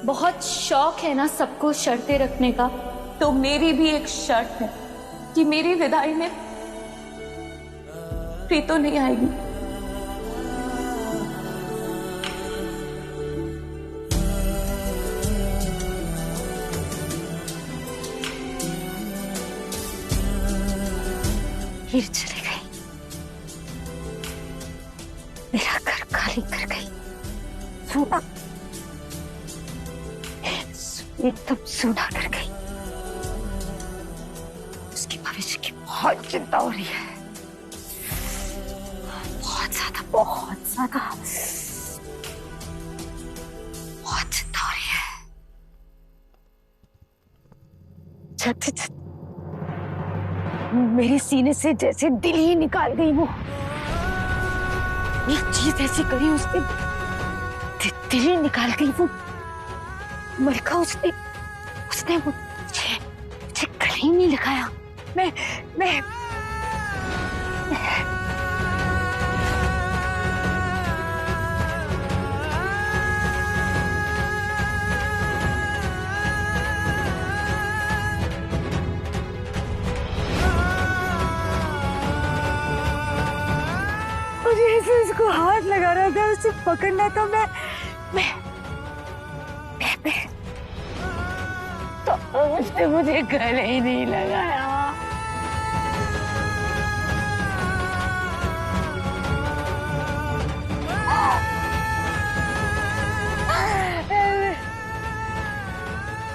बहुत शौक है ना सबको शर्तें रखने का, तो मेरी भी एक शर्त है कि मेरी विदाई में प्रीतो नहीं आएगी। हीर चली गई, मेरा घर खाली कर गई, सूना एकदम सूना कर गई। उसकी भविष्य की बहुत चिंता हो रही है, बहुत ज्यादा बहुत ज्यादा बहुत चिंता हो रही है। जाते जाते मेरे सीने से जैसे दिल ही निकाल गई वो। एक चीज ऐसी करी उसने, दिल ही निकाल गई वो। मलका उसने उसने मुझे गले ही नहीं लगाया। मैं मुझे ऐसे उसको हाथ लगा रहा था, उसे पकड़ना था। तो उसने मुझे गले ही नहीं लगाया।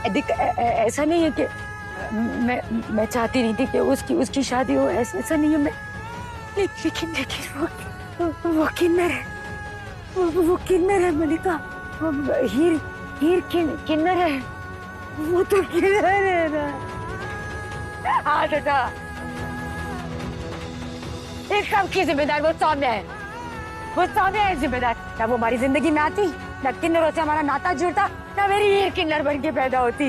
देख, ऐसा नहीं है कि मैं चाहती नहीं थी कि उसकी शादी हो, ऐसा नहीं है। मैं लेकिन वो किन्नर है, वो किन्नर है मलिका। हीर किन्नर है, वो तो किन्नर है ना। हाँ चाचा, इस सब की जिम्मेदार वो सौम्या है। वो सौम्या है जिम्मेदार। ना वो हमारी जिंदगी में आती, ना किन्नरों से हमारा नाता जुड़ता, ना मेरी हीर किन्नर बन के पैदा होती।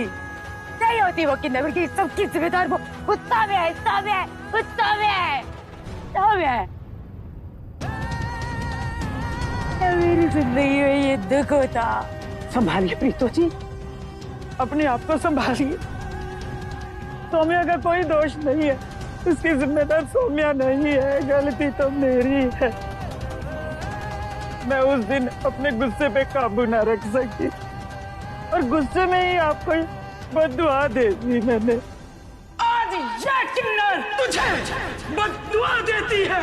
नहीं होती वो किन्नर बन के। सबकी जिम्मेदार वो सौम्या है, सौम्या है, वो सौम्या है, सौम्या है। मेरी जिंदगी में ये दुख होता। संभालिए प्रीतो जी, अपने आप को संभालिए। सौम्या का कोई दोष नहीं है, उसकी जिम्मेदार सौम्या नहीं है, गलती तो मेरी है। मैं उस दिन अपने गुस्से पे काबू ना रख सकी और गुस्से में ही आपको बद्दुआ दे दी मैंने। आज ये किन्नर तुझे बद्दुआ देती है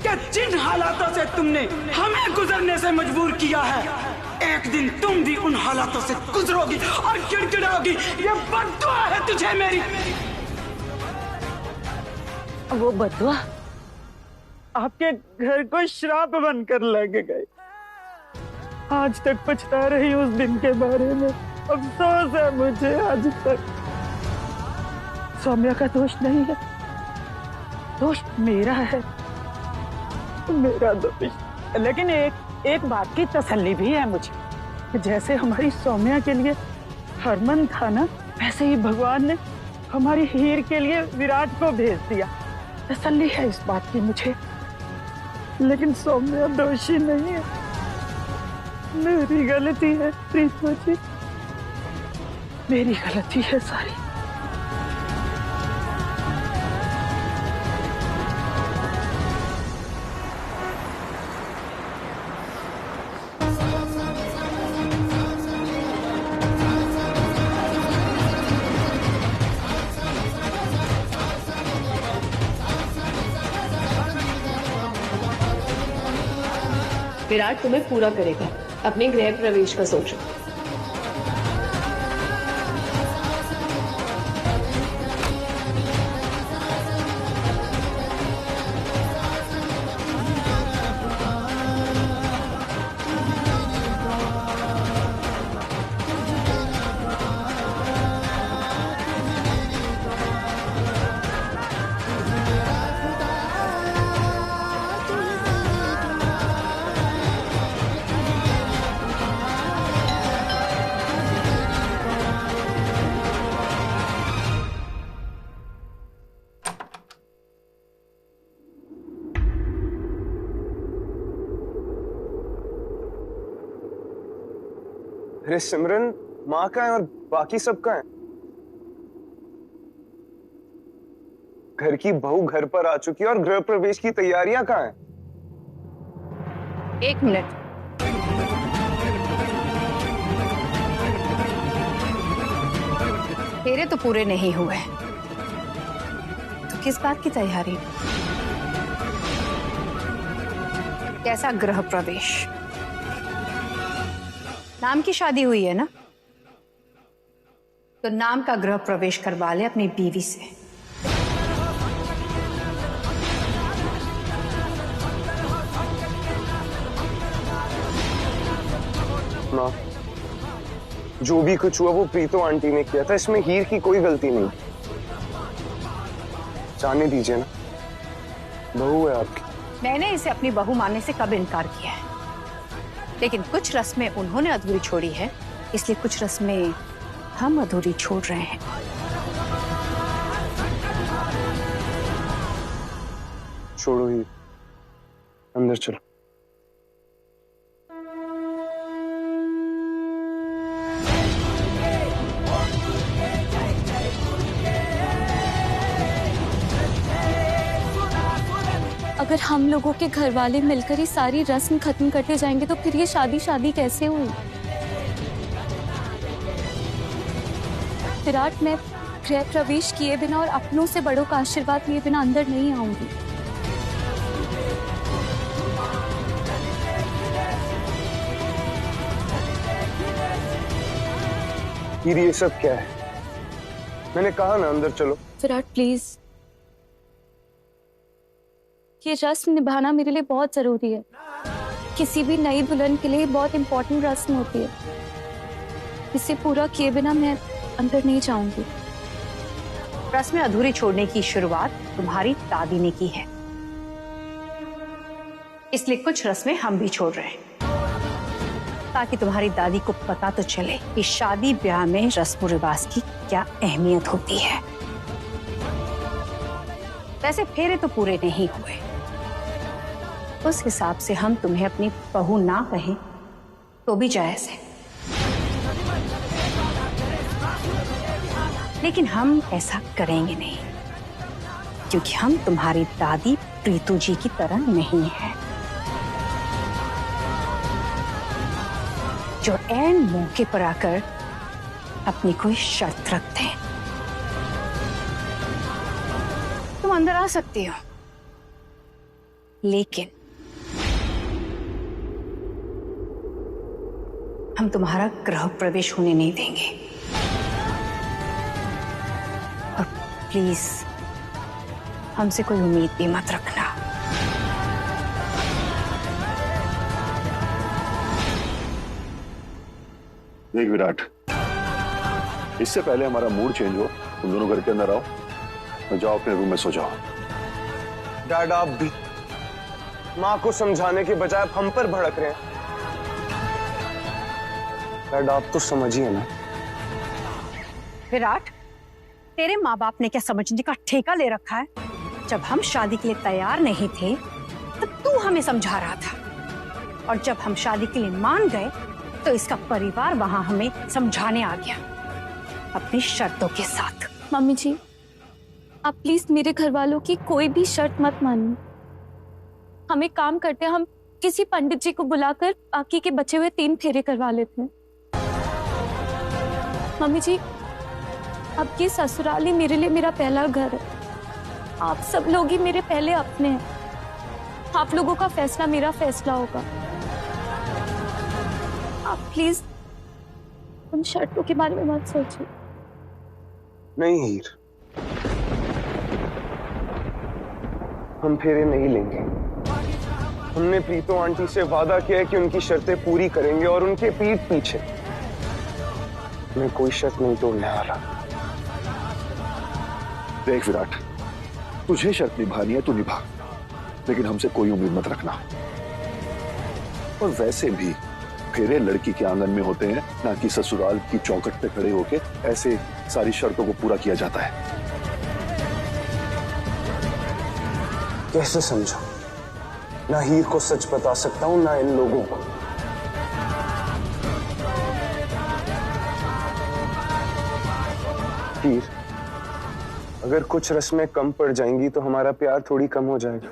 कि जिन हालातों से तुमने हमें गुजरने से मजबूर किया है, एक दिन तुम भी उन हालातों से गुजरोगी और गिड़गिड़ाओगी। ये बद्दुआ है तुझे मेरी। वो बद्दुआ आपके घर को श्राप बनकर लग गए। आज तक पछता रही उस दिन के बारे में, अफसोस है मुझे आज तक। सौम्या का दोष नहीं है, दोष मेरा है, मेरा दोष। लेकिन एक बात की तसल्ली भी है मुझे कि जैसे हमारी सौम्या के लिए हरमन था ना, वैसे ही भगवान ने हमारी हीर के लिए विराट को भेज दिया। तसल्ली है इस बात की मुझे। लेकिन सौम्या दोषी नहीं है, मेरी गलती है प्रीतो जी, मेरी गलती है सारी। विराट तुम्हें पूरा करेगा। अपने गृह प्रवेश का सोचो। अरे सिमरन, माँ का है और बाकी सब का है। घर की बहू घर पर आ चुकी है और गृह प्रवेश की तैयारियां कहाँ हैं? 1 मिनट। तेरे तो पूरे नहीं हुए, तो किस बात की तैयारी? कैसा गृह प्रवेश? नाम की शादी हुई है ना, तो नाम का गृह प्रवेश करवा ले अपनी बीवी से। माँ, जो भी कुछ हुआ वो प्रीतो आंटी ने किया था, इसमें हीर की कोई गलती नहीं। जाने दीजिए ना, बहू है आपकी। मैंने इसे अपनी बहू मानने से कब इनकार किया है, लेकिन कुछ रस्में उन्होंने अधूरी छोड़ी है, इसलिए कुछ रस्में हम अधूरी छोड़ रहे हैं। छोड़ो ही, अंदर चलो। अगर हम लोगों के घर वाले मिलकर ये सारी रस्म खत्म करते जाएंगे तो फिर ये शादी कैसे हुई? विराट, मैं गृह प्रवेश किए बिना और अपनों से बड़ों का आशीर्वाद लिए बिना अंदर नहीं आऊंगी। हीर, ये सब क्या है? मैंने कहा ना अंदर चलो। विराट प्लीज, ये रस्म निभाना मेरे लिए बहुत जरूरी है। किसी भी नई दुल्हन के लिए बहुत इंपॉर्टेंट रस्म होती है। इसे पूरा किए बिना मैं अंदर नहीं जाऊंगी। रस्में अधूरी छोड़ने की शुरुआत तुम्हारी दादी ने की है, इसलिए कुछ रस्में हम भी छोड़ रहे हैं, ताकि तुम्हारी दादी को पता तो चले कि शादी ब्याह में रस्म रिवाज की क्या अहमियत होती है। वैसे फेरे तो पूरे नहीं हुए, उस हिसाब से हम तुम्हें अपनी बहू ना कहें तो भी जायज है, लेकिन हम ऐसा करेंगे नहीं, क्योंकि हम तुम्हारी दादी प्रीतु जी की तरह नहीं है, जो ऐन मौके पर आकर अपनी कोई शर्त रखते हैं। तुम अंदर आ सकती हो, लेकिन हम तुम्हारा गृह प्रवेश होने नहीं देंगे। और प्लीज हमसे कोई उम्मीद भी मत रखना। देख विराट, इससे पहले हमारा मूड चेंज हो, तुम दोनों घर के अंदर आओ और जाओ अपने रूम में सो जाओ। डैड, आप भी माँ को समझाने के बजाय आप हम पर भड़क रहे हैं। डैड, आप तो समझिए ना। विराट, तेरे माँ बाप ने क्या समझने का ठेका ले रखा है? जब हम शादी के लिए तैयार नहीं थे तो तू हमें समझा रहा था, और जब हम शादी के लिए मान गए तो इसका परिवार वहां हमें समझाने आ गया अपनी शर्तों के साथ। मम्मी जी, आप प्लीज मेरे घर वालों की कोई भी शर्त मत मानिए। हम एक काम करते हैं, हम किसी पंडित जी को बुलाकर बाकी के बचे हुए 3 फेरे करवा लेते हैं। मम्मी जी, अब ये ससुराल ही मेरे लिए मेरा पहला घर है। आप सब लोग ही मेरे पहले अपने हैं। आप लोगों का फैसला मेरा फैसला होगा। आप प्लीज उन शर्तों के बारे में मत सोचिए। नहीं हीर, हम फेरे नहीं लेंगे। हमने प्रीतो आंटी से वादा किया है कि उनकी शर्तें पूरी करेंगे और उनके पीठ पीछे मैं कोई शर्त नहीं तोड़ने वाला। देख विराट, तुझे शर्त निभानी है तो निभा, लेकिन हमसे कोई उम्मीद मत रखना। और वैसे भी फेरे लड़की के आंगन में होते हैं, ना कि ससुराल की चौखट पे खड़े होके ऐसे सारी शर्तों को पूरा किया जाता है। कैसे समझो? ना हीर को सच बता सकता हूं, ना इन लोगों को। हीर, अगर कुछ रस्में कम पड़ जाएंगी तो हमारा प्यार थोड़ी कम हो जाएगा।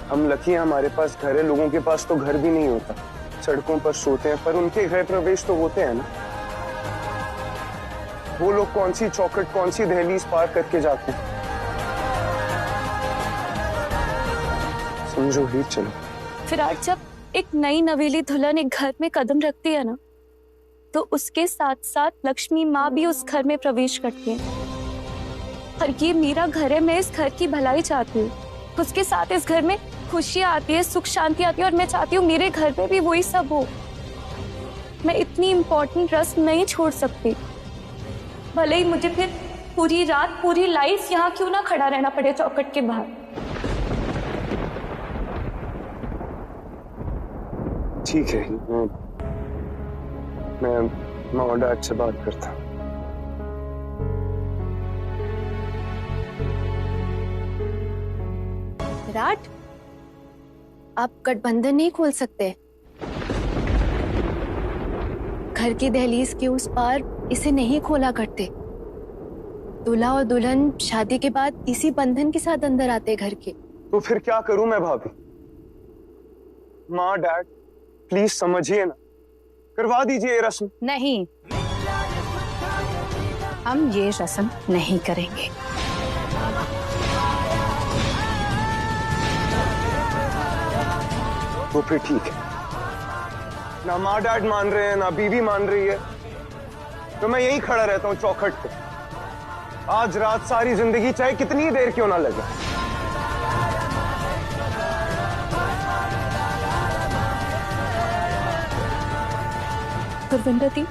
हम लकी हैं, हमारे पास घर है, लोगों के पास तो घर भी नहीं होता, सड़कों पर सोते हैं, पर उनके गृह प्रवेश तो होते हैं ना। वो लोग कौन सी चौखट, कौन सी दहलीज पार करके जाते हैं। समझो हीर, चलो। विराट, जब एक नई नवेली दुल्हन एक घर में कदम रखती है ना, तो उसके साथ साथ लक्ष्मी माँ भी उस घर में प्रवेश करती है। और ये मेरा घर है, मैं इस घर की भलाई चाहती हूँ। उसके साथ इस घर में खुशियाँ आती है, सुख शांति आती है, और मैं चाहती हूँ मेरे घर में भी वही सब हो। मैं इतनी इम्पोर्टेंट रस्म नहीं छोड़ सकती, भले ही मुझे फिर पूरी रात, पूरी लाइफ यहाँ क्यों ना खड़ा रहना पड़े चौखट के बाहर। ठीक है, मैं माँ और डैड से बात करता हूँ। विराट, आप गठबंधन नहीं खोल सकते। घर की दहलीज के उस पार इसे नहीं खोला करते। दूल्हा और दुल्हन शादी के बाद इसी बंधन के साथ अंदर आते घर के। तो फिर क्या करूं मैं भाभी? माँ, डैड, प्लीज समझिए ना, करवा दीजिए ये रस्म। नहीं, हम ये रस्म नहीं करेंगे। तो फिर ठीक है, ना माँ डैड मान रहे हैं, ना बीवी मान रही है, तो मैं यहीं खड़ा रहता हूँ चौखट पे, आज रात, सारी जिंदगी, चाहे कितनी देर क्यों ना लगे। गुरविंदर दी,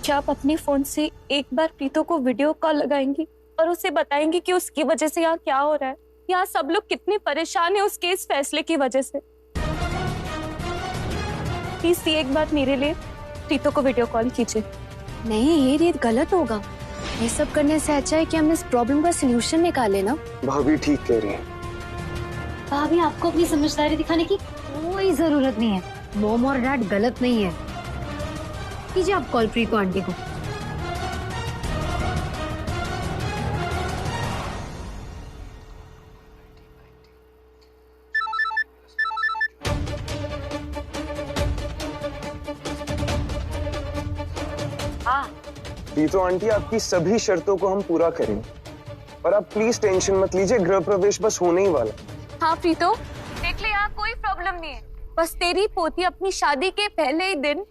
क्या आप अपने फोन से एक बार प्रीतो को वीडियो कॉल लगाएंगी और उसे बताएंगी कि उसकी वजह से यहाँ क्या हो रहा है? यहाँ सब लोग कितने परेशान हैं उसके इस फैसले की वजह से। प्लीज एक बार मेरे लिए प्रीतो को वीडियो कॉल कीजिए। नहीं, ये रीत गलत होगा। ये सब करने से अच्छा है कि हम इस प्रॉब्लम का सलूशन निकाले ना। भाभी ठीक कह रही है। भाभी, आपको अपनी समझदारी दिखाने की कोई जरूरत नहीं है। मॉम और डैड गलत नहीं है। कीजिए आप कॉल प्रीतो आंटी को। प्रीतो आंटी, आपकी सभी शर्तों को हम पूरा करेंगे, पर आप प्लीज टेंशन मत लीजिए, गृह प्रवेश बस होने ही वाला। हाँ प्रीतो, देख ले, यहाँ कोई प्रॉब्लम नहीं है। बस तेरी पोती अपनी शादी के पहले ही दिन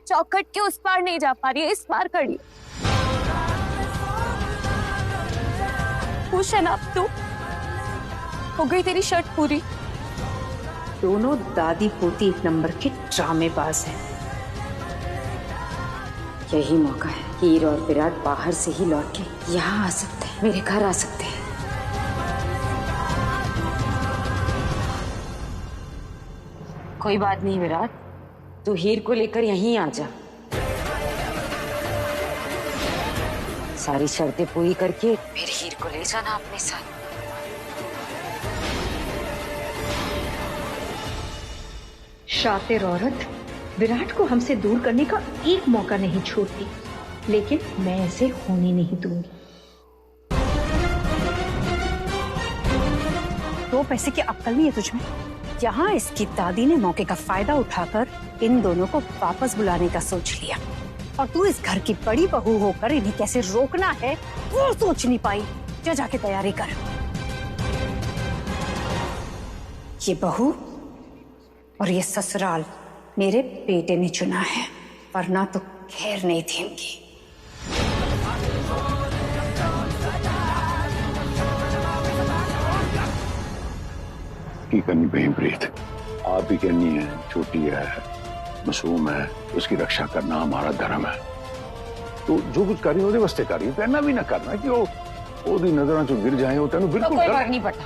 चौखट के उस पार नहीं जा पा रही है, इस पार खड़ी। खुश है ना अब तू? हो गई तेरी शर्त पूरी। दोनों दादी पोती एक नंबर के ड्रामेबाज हैं। यही मौका है, हीर और विराट बाहर से ही लौट के यहाँ आ सकते हैं, मेरे घर आ सकते हैं। कोई बात नहीं विराट, तू हीर को लेकर यहीं आ जा। सारी शर्तें पूरी करके मेरे हीर को ले जाना अपने साथ। शातिर औरत विराट को हमसे दूर करने का एक मौका नहीं छोड़ती, लेकिन मैं ऐसे होने नहीं दूंगी। दो पैसे की अक्ल नहीं है तुझमें। यहाँ इसकी दादी ने मौके का फायदा उठाकर इन दोनों को वापस बुलाने का सोच लिया, और तू इस घर की बड़ी बहू होकर इन्हें कैसे रोकना है वो सोच नहीं पाई। जा जाके तैयारी कर। ये बहू और ये ससुराल मेरे बेटे ने चुना है, वरना तो खैर नहीं थी इनकी। की करनी बहन प्रीत, आप ही कहनी है, छोटी है, मासूम है, उसकी रक्षा करना हमारा धर्म है। तो जो कुछ करी ਉਹਦੇ वास्ते करी, कहना भी ना करना कि वो दी नजरों चो गिर जाए, वो तेन बिल्कुल कोई फर्क नहीं पड़ता।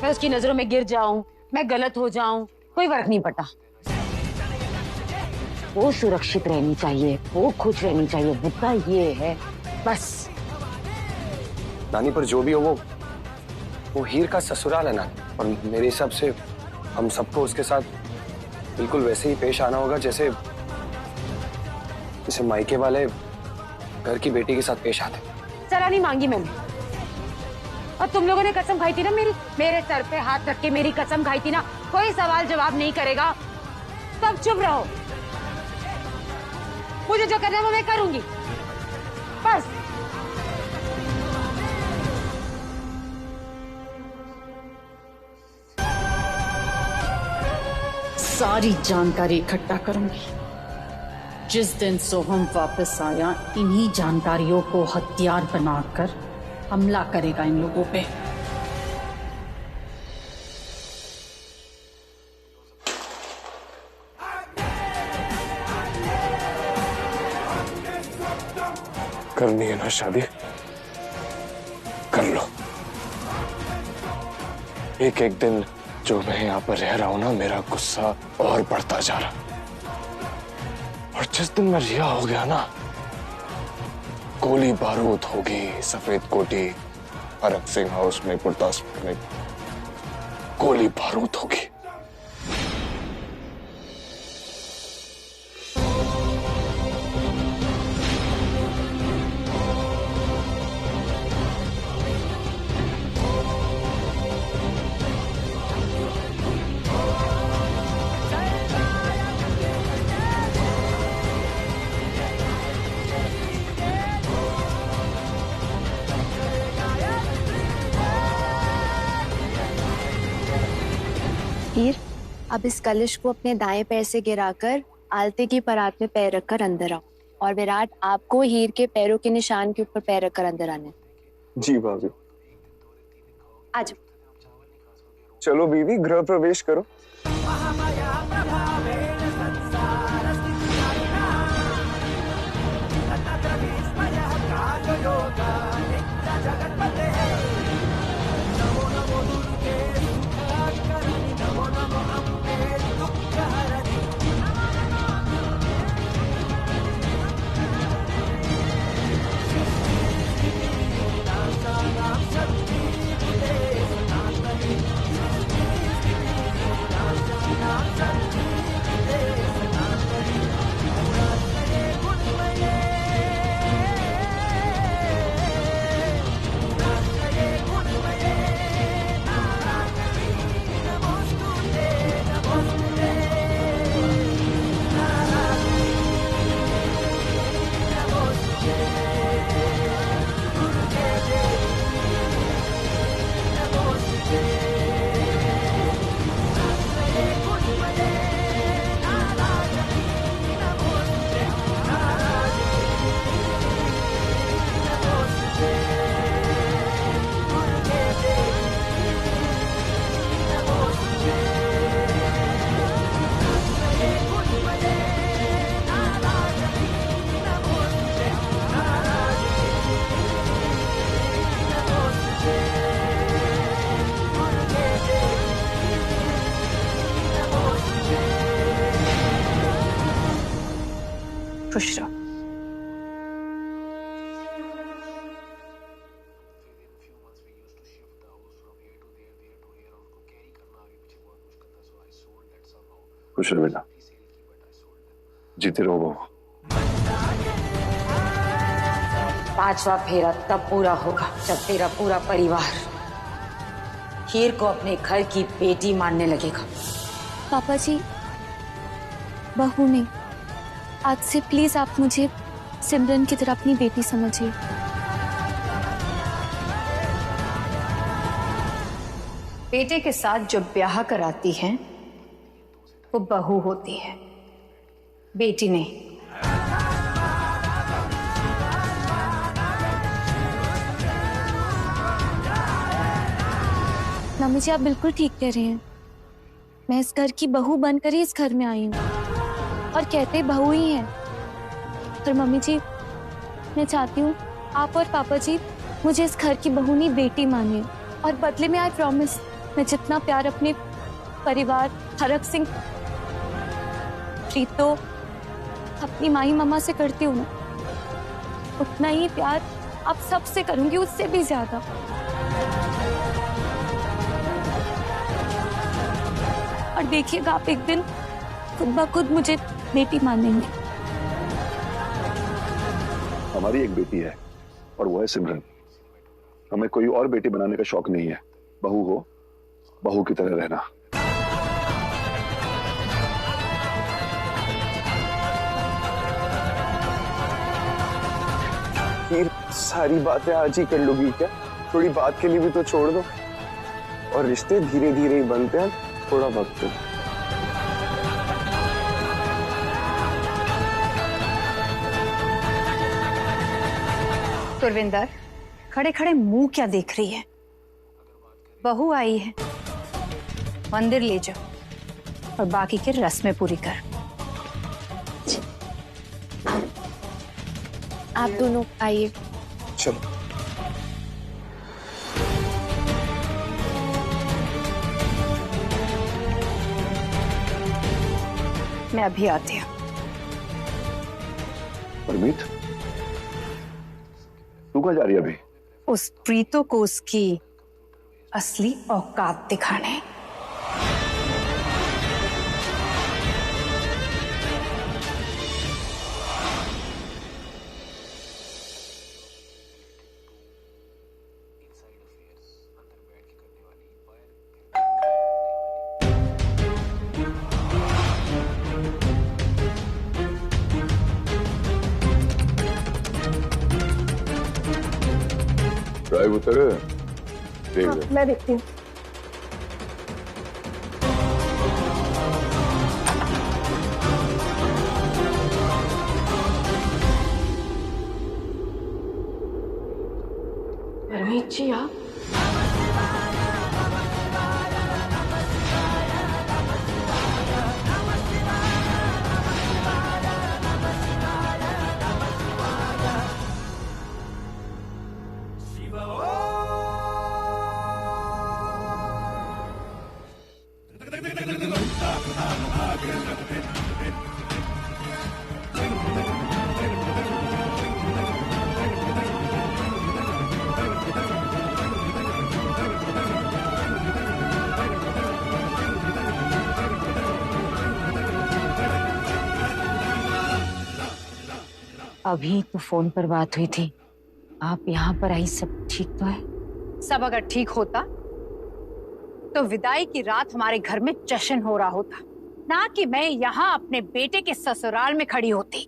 मैं उसकी नजरों में गिर जाऊं, मैं गलत हो जाऊं, कोई फर्क नहीं पड़ता। वो सुरक्षित रहनी चाहिए, वो खुश रहनी चाहिए, मुद्दा ये है बस। नानी, पर जो भी हो वो हीर का ससुराल है ना, और मेरे हिसाब से हम सबको उसके साथ बिल्कुल वैसे ही पेश आना होगा जैसे मायके वाले घर की बेटी के साथ पेश आते। सलाह नहीं मांगी मैंने। और तुम लोगों ने कसम खाई थी ना मेरे सर पे हाथ रख के मेरी कसम खाई थी ना, कोई सवाल जवाब नहीं करेगा, सब चुप रहो। मुझे जो करना है वो मैं करूंगी, बस। सारी जानकारी इकट्ठा करूंगी। जिस दिन सोहम वापस आया, इन्हीं जानकारियों को हथियार बनाकर हमला करेगा इन लोगों पे। करनी है ना शादी, कर लो। एक एक दिन जो मैं यहाँ पर रह रहा हूं ना, मेरा गुस्सा और बढ़ता जा रहा। और जिस दिन मैं रिहा हो गया ना, गोली बारूद होगी, सफेद कोटी हरक सिंह हाउस में गुरदासपुर में गोली बारूद होगी। हीर, अब इस कलश को अपने दाएं पैर से गिराकर आलते की परात में पैर रखकर अंदर आओ। और विराट, आपको हीर के पैरों के निशान के ऊपर पैर रखकर अंदर आने। जी भाभी। आज चलो बीवी, गृह प्रवेश करो। खुश रहो। खुश रहो बेटा, जीते रहो बहू। 5वां फेरा तब पूरा होगा जब तेरा पूरा परिवार हीर को अपने घर की बेटी मानने लगेगा। पापा जी, बहू नहीं, आज से प्लीज आप मुझे सिमरन की तरह अपनी बेटी समझिए। बेटे के साथ जब ब्याह कराती हैं वो बहू होती है, बेटी नहीं। मम्मी जी, आप बिल्कुल ठीक कह रहे हैं। मैं इस घर की बहू बनकर ही इस घर में आई हूँ, और कहते बहू ही हैं। पर मम्मी जी, मैं चाहती हूँ आप और पापा जी मुझे इस घर की बहू नहीं बेटी मानिए, और बदले में आई प्रॉमिस, मैं जितना प्यार अपने परिवार हरक सिंह प्रीतो अपनी माही मम्मा से करती हूँ ना, उतना ही प्यार आप सबसे करूंगी, उससे भी ज्यादा। और देखिएगा आप एक दिन खुद ब खुद मुझे बेटी मानेंगे। हमारी एक बेटी है, और वो है सिमरन। हमें कोई और बेटी बनाने का शौक नहीं है। बहू हो, बहू की तरह रहना। फिर सारी बातें आज ही कर लोगी क्या? थोड़ी बात के लिए भी तो छोड़ दो। और रिश्ते धीरे धीरे ही बनते हैं, थोड़ा वक्त दो। गुरविंदर, खड़े खड़े मुंह क्या देख रही है? बहू आई है, मंदिर ले जाओ और बाकी की रस्में पूरी कर। आप दोनों आइए। चलो। मैं अभी आती हूँ। परमीत, तू कहाँ जा रही है अभी? उस प्रीतो को उसकी असली औकात दिखाने। ड्राइव उतर, देख ले। मैं देखती हूँ। परमीत जी आप? अभी तो फोन पर बात हुई थी, आप यहाँ पर आई, सब ठीक तो है? सब अगर ठीक होता तो विदाई की रात हमारे घर में जश्न हो रहा होता, ना कि मैं यहाँ अपने बेटे के ससुराल में खड़ी होती।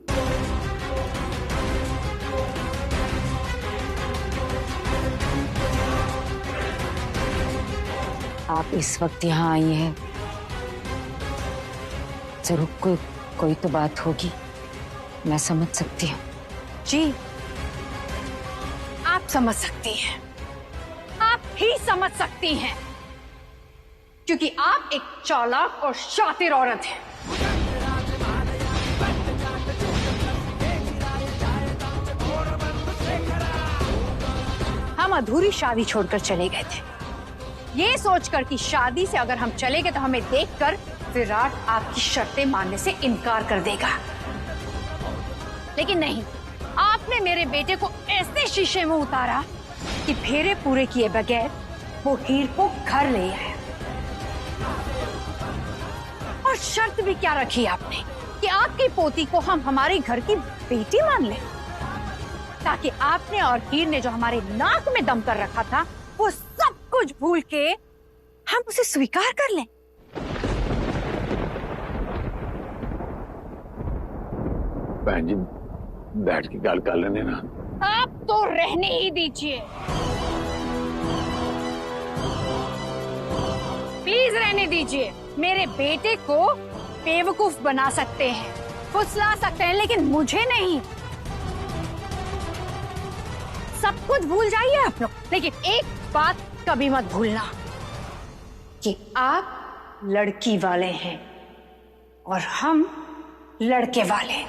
आप इस वक्त यहाँ आई हैं, जरूर कोई तो बात होगी, मैं समझ सकती हूँ। जी, आप समझ सकती हैं, आप ही समझ सकती हैं, क्योंकि आप एक चालाक और शातिर औरत हैं। हम अधूरी शादी छोड़कर चले गए थे, ये सोचकर कि शादी से अगर हम चले गए तो हमें देखकर विराट आपकी शर्तें मानने से इनकार कर देगा, लेकिन नहीं, आपने मेरे बेटे को ऐसे शीशे में उतारा कि फेरे पूरे किए बगैर वो हीर को घर ले आया। और शर्त भी क्या रखी आपने कि आपकी पोती को हम हमारे घर की बेटी मान लें, ताकि आपने और हीर ने जो हमारे नाक में दम कर रखा था वो सब कुछ भूल के हम उसे स्वीकार कर लें। बहन जी, बैठ के गाल कर लेने ना। आप तो रहने ही दीजिए, प्लीज रहने दीजिए। मेरे बेटे को बेवकूफ बना सकते हैं, फुसला सकते हैं, लेकिन मुझे नहीं। सब कुछ भूल जाइए आप लोग, लेकिन एक बात कभी मत भूलना कि आप लड़की वाले हैं और हम लड़के वाले।